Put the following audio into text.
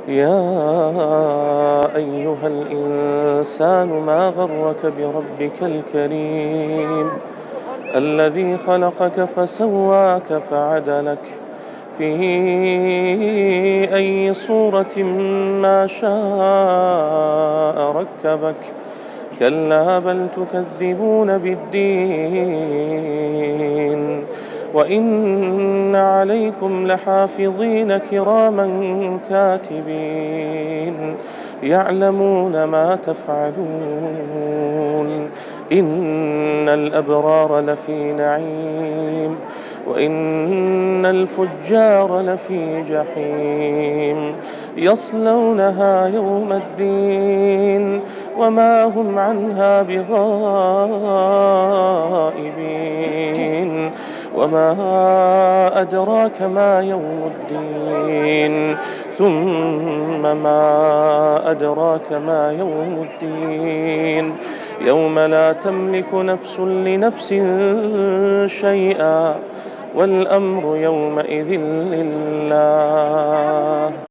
يا أيها الإنسان ما غرك بربك الكريم الذي خلقك فسواك فعدلك في أي صورة ما شاء ركبك. كلا بل تكذبون بالدين وإن عليكم لحافظين كراما كاتبين يعلمون ما تفعلون. إن الأبرار لفي نعيم وإن الفجار لفي جحيم يصلونها يوم الدين وما هم عنها بغائبين. وما أدراك ما يوم الدين ثم ما أدراك ما يوم الدين يوم لا تملك نفس لنفس شيئا والأمر يومئذ لله.